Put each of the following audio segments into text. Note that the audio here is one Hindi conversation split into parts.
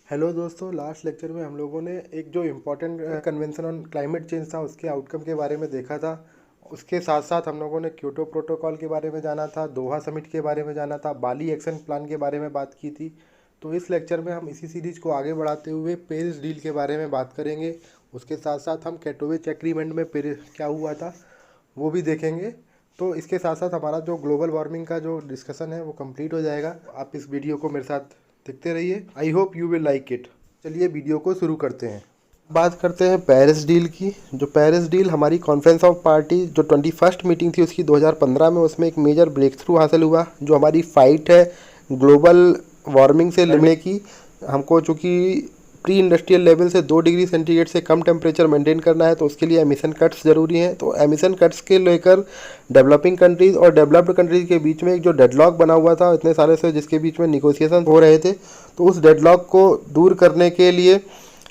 हेलो दोस्तों, लास्ट लेक्चर में हम लोगों ने एक जो important convention on climate change था उसके आउटकम के बारे में देखा था। उसके साथ साथ हम लोगों ने क्योटो प्रोटोकॉल के बारे में जाना था, दोहा समिट के बारे में जाना था, बाली एक्शन प्लान के बारे में बात की थी। तो इस लेक्चर में हम इसी सीरीज को आगे बढ़ाते हुए पेरिस डील के बारे में बात करेंगे। उसके साथ साथ हम कैटोविच एग्रीमेंट में पेरिस क्या हुआ था वो भी देखेंगे। तो इसके साथ साथ हमारा जो ग्लोबल वार्मिंग का जो डिस्कशन है वो कंप्लीट हो जाएगा। आप इस वीडियो को मेरे साथ देखते रहिए। I hope you will like it. चलिए वीडियो को शुरू करते हैं। बात करते हैं पेरिस डील की। जो पेरिस डील हमारी कॉन्फ्रेंस ऑफ पार्टी जो 21st मीटिंग थी उसकी 2015 में, उसमें एक मेजर ब्रेक थ्रू हासिल हुआ। जो हमारी फाइट है ग्लोबल वार्मिंग से लड़ने की, हमको चूँकि प्री इंडस्ट्रियल लेवल से 2 डिग्री सेंटीग्रेड से कम टेम्परेचर मेंटेन करना है, तो उसके लिए एमिशन कट्स ज़रूरी हैं। तो एमिशन कट्स के लेकर डेवलपिंग कंट्रीज़ और डेवलप्ड कंट्रीज़ के बीच में एक जो डेडलॉक बना हुआ था इतने सारे से, जिसके बीच में निगोशिएशन हो रहे थे, तो उस डेडलॉक को दूर करने के लिए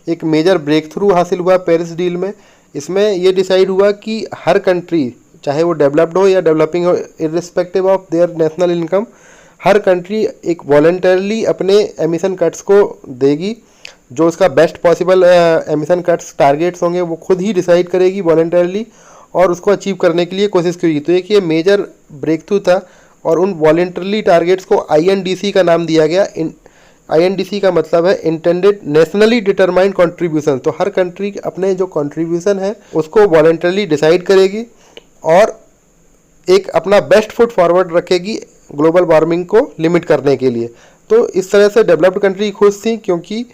एक मेजर ब्रेक थ्रू हासिल हुआ पेरिस डील में। इसमें ये डिसाइड हुआ कि हर कंट्री, चाहे वो डेवलप्ड हो या डेवलपिंग हो, irrespective of their national income, her country एक वॉलंटरली अपने एमिशन कट्स को देगी। जो उसका best possible emission cuts targets होंगे वो खुद ही डिसाइड करेगी वॉलंटरली, और उसको अचीव करने के लिए कोशिश करेगी। तो एक ये मेजर ब्रेक थ्रू था, और उन वॉलंटरली टारगेट्स को INDC का नाम दिया गया। INDC का मतलब है इंटेंडेड नेशनली डिटरमाइंड कॉन्ट्रीब्यूशन। तो हर कंट्री अपने जो कॉन्ट्रीब्यूशन है उसको वॉलंटरली डिसाइड करेगी और एक अपना बेस्ट फुट फॉरवर्ड रखेगी ग्लोबल वार्मिंग को लिमिट करने के लिए। तो इस तरह से डेवलप्ड कंट्री खुश थी, क्योंकि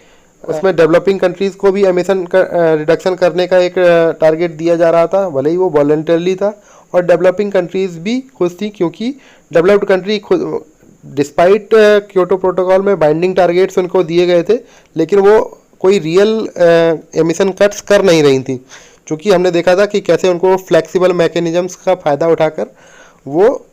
उसमें डेवलपिंग कंट्रीज़ को भी एमिशन रिडक्शन करने का एक टारगेट दिया जा रहा था, भले ही वो वॉलंटरली था। और डेवलपिंग कंट्रीज़ भी खुश थी, क्योंकि डेवलप्ड कंट्री खुद डिस्पाइट क्योटो प्रोटोकॉल में बाइंडिंग टारगेट्स उनको दिए गए थे, लेकिन वो कोई रियल एमिशन कट्स कर नहीं रही थी। चूँकि हमने देखा था कि कैसे उनको फ्लेक्सिबल मैकेनिज़म्स का फ़ायदा उठाकर वो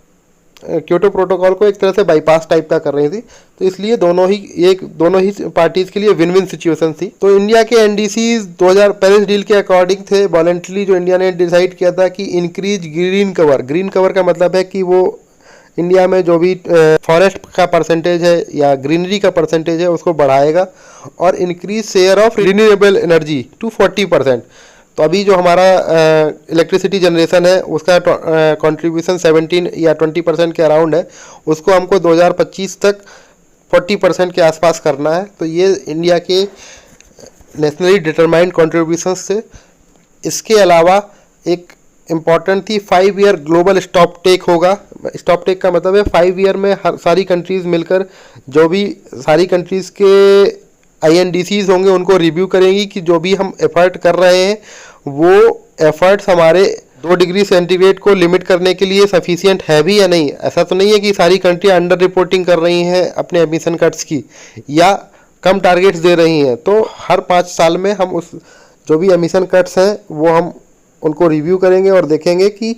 क्योटो प्रोटोकॉल को एक तरह से बाईपास टाइप का कर रही थी। तो इसलिए दोनों ही पार्टीज़ के लिए विन विन सिचुएशन थी। तो इंडिया के NDCs 2000 पेरिस डील के अकॉर्डिंग थे। वॉलंटली जो इंडिया ने डिसाइड किया था कि इंक्रीज ग्रीन कवर का मतलब है कि वो इंडिया में जो भी फॉरेस्ट का परसेंटेज है या ग्रीनरी का परसेंटेज है उसको बढ़ाएगा, और increase share of renewable energy to 40%। तो अभी जो हमारा इलेक्ट्रिसिटी जनरेशन है उसका कंट्रीब्यूशन 17 या 20% के अराउंड है, उसको हमको 2025 तक 40% के आसपास करना है। तो ये इंडिया के नेशनली डिटरमाइंड कंट्रीब्यूशन से। इसके अलावा एक इम्पॉर्टेंट थी 5 ईयर ग्लोबल स्टॉक टेक होगा। स्टॉक टेक का मतलब है 5 ईयर में हर सारी कंट्रीज़ मिलकर जो भी सारी कंट्रीज़ के INDCs होंगे उनको रिव्यू करेंगी कि जो भी हम एफर्ट कर रहे हैं वो एफर्ट्स हमारे 2 डिग्री सेंटीग्रेड को लिमिट करने के लिए सफिशिएंट है भी या नहीं। ऐसा तो नहीं है कि सारी कंट्री अंडर रिपोर्टिंग कर रही हैं अपने एमिशन कट्स की या कम टारगेट्स दे रही हैं। तो हर 5 साल में हम उस जो भी एमिशन कट्स हैं वो हम उनको रिव्यू करेंगे और देखेंगे कि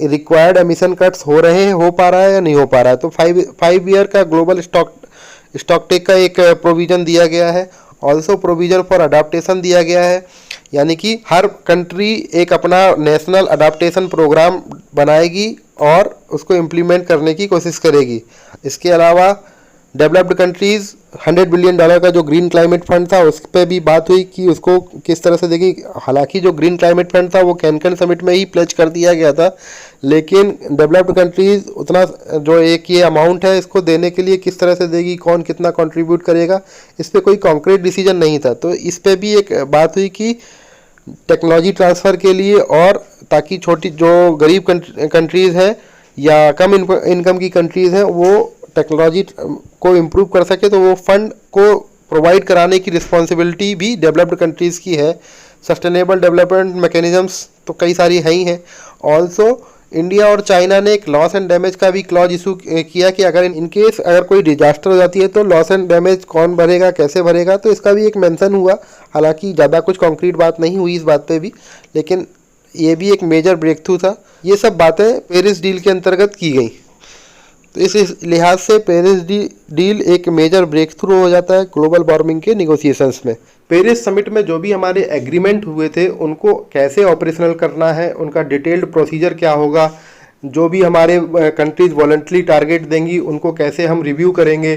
रिक्वायर्ड एमिशन कट्स हो रहे हैं, हो पा रहा है या नहीं हो पा रहा है। तो 5 ईयर का ग्लोबल स्टॉक टेक का एक प्रोविज़न दिया गया है। ऑल्सो प्रोविज़न फॉर अडाप्टेशन दिया गया है, यानी कि हर कंट्री एक अपना नेशनल अडाप्टेशन प्रोग्राम बनाएगी और उसको इम्प्लीमेंट करने की कोशिश करेगी। इसके अलावा डेवलप्ड कंट्रीज़ $100 बिलियन का जो ग्रीन क्लाइमेट फंड था उस पर भी बात हुई कि उसको किस तरह से देगी। हालांकि जो ग्रीन क्लाइमेट फंड था वो कैनकन समिट में ही प्लेज कर दिया गया था, लेकिन डेवलप्ड कंट्रीज़ उतना जो एक ये अमाउंट है इसको देने के लिए किस तरह से देगी, कौन कितना कंट्रीब्यूट करेगा, इस पर कोई कॉन्क्रीट डिसीजन नहीं था। तो इस पर भी एक बात हुई कि टेक्नोलॉजी ट्रांसफ़र के लिए, और ताकि छोटी जो गरीब कंट्रीज़ हैं या कम इनकम की कंट्रीज़ हैं वो टेक्नोलॉजी को इम्प्रूव कर सके, तो वो फंड को प्रोवाइड कराने की रिस्पॉन्सिबिलिटी भी डेवलप्ड कंट्रीज़ की है। सस्टेनेबल डेवलपमेंट मैकेनिज़म्स तो कई सारी है ही हैं। ऑल्सो इंडिया और चाइना ने एक लॉस एंड डैमेज का भी क्लॉज इशू किया कि अगर इनकेस अगर कोई डिजास्टर हो जाती है तो लॉस एंड डैमेज कौन भरेगा, कैसे भरेगा, तो इसका भी एक मेंशन हुआ। हालांकि ज़्यादा कुछ कॉन्क्रीट बात नहीं हुई इस बात पे भी, लेकिन ये भी एक मेजर ब्रेक थ्रू था। ये सब बातें पेरिस डील के अंतर्गत की गई। तो इस लिहाज से पेरिस डील एक मेजर ब्रेक थ्रू हो जाता है ग्लोबल वार्मिंग के निगोशिएशंस में। पेरिस समिट में जो भी हमारे एग्रीमेंट हुए थे उनको कैसे ऑपरेशनल करना है, उनका डिटेल्ड प्रोसीजर क्या होगा, जो भी हमारे कंट्रीज वॉलंटरी टारगेट देंगी उनको कैसे हम रिव्यू करेंगे,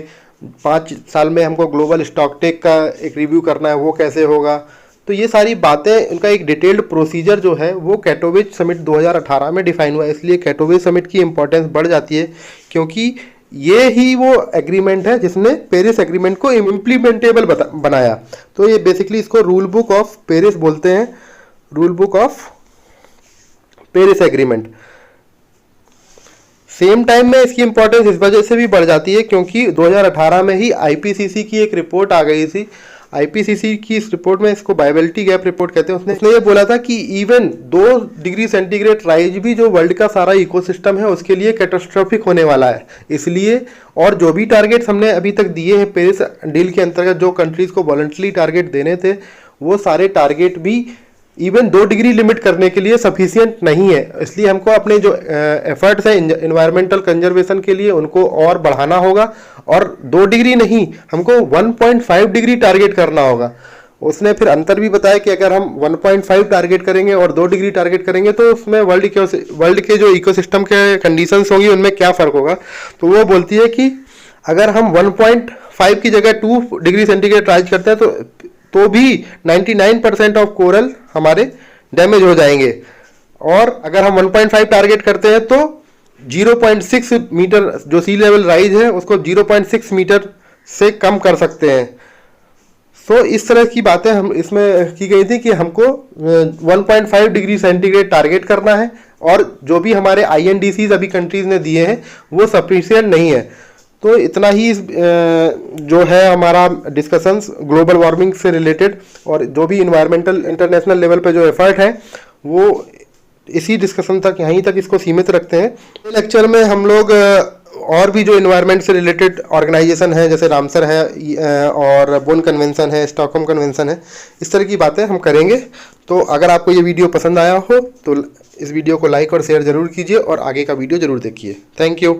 5 साल में हमको ग्लोबल स्टॉक टेक का एक रिव्यू करना है, वो कैसे होगा। तो ये सारी बातें, उनका एक डिटेल्ड प्रोसीजर जो है वो कैटोविच समिट 2018 में डिफाइन हुआ है। इसलिए कैटोविच समिट की इंपॉर्टेंस बढ़ जाती है, क्योंकि ये ही वो एग्रीमेंट है जिसने पेरिस एग्रीमेंट को इम्प्लीमेंटेबल बनाया। तो ये बेसिकली इसको रूल बुक ऑफ पेरिस बोलते हैं, rule book of Paris agreement. Same time में इसकी इंपॉर्टेंस इस वजह से भी बढ़ जाती है क्योंकि 2018 में ही आईपीसीसी की एक रिपोर्ट आ गई थी। आईपीसीसी की इस रिपोर्ट में, इसको बायोबिलिटी गैप रिपोर्ट कहते हैं, उसने ये बोला था कि इवन 2 डिग्री सेंटीग्रेड राइज भी जो वर्ल्ड का सारा इकोसिस्टम है उसके लिए कैटास्ट्रोफिक होने वाला है। इसलिए और जो भी टारगेट्स हमने अभी तक दिए हैं पेरिस डील के अंतर्गत, जो कंट्रीज को वॉलंटरी टारगेट देने थे, वो सारे टारगेट भी इवन 2 डिग्री लिमिट करने के लिए सफिशिएंट नहीं है। इसलिए हमको अपने जो एफर्ट्स हैं एनवायरमेंटल कंजर्वेशन के लिए उनको और बढ़ाना होगा, और 2 डिग्री नहीं, हमको 1.5 डिग्री टारगेट करना होगा। उसने फिर अंतर भी बताया कि अगर हम 1.5 टारगेट करेंगे और 2 डिग्री टारगेट करेंगे तो उसमें वर्ल्ड के जो इकोसिस्टम के कंडीशंस होंगी उनमें क्या फ़र्क होगा। तो वो बोलती है कि अगर हम 1.5 की जगह 2 डिग्री सेंटीग्रेड राइज करते हैं तो भी 99% ऑफ कोरल हमारे डैमेज हो जाएंगे, और अगर हम 1.5 टारगेट करते हैं तो 0.6 मीटर जो सी लेवल राइज है उसको 0.6 मीटर से कम कर सकते हैं। सो इस तरह की बातें हम इसमें की गई थी कि हमको 1.5 डिग्री सेंटीग्रेड टारगेट करना है, और जो भी हमारे INDCs अभी कंट्रीज ने दिए हैं वो सफिशिएंट नहीं है। तो इतना ही जो है हमारा डिस्कशंस ग्लोबल वार्मिंग से रिलेटेड, और जो भी इन्वायरमेंटल इंटरनेशनल लेवल पे जो एफर्ट है वो इसी डिस्कशन तक, यहीं तक इसको सीमित रखते हैं। लेक्चर में हम लोग और भी जो इन्वायरमेंट से रिलेटेड ऑर्गेनाइजेशन है, जैसे रामसर है और बोन कन्वेंशन है, स्टॉकहोम कन्वेंशन है, इस तरह की बातें हम करेंगे। तो अगर आपको ये वीडियो पसंद आया हो तो इस वीडियो को लाइक और शेयर ज़रूर कीजिए और आगे का वीडियो ज़रूर देखिए। Thank you.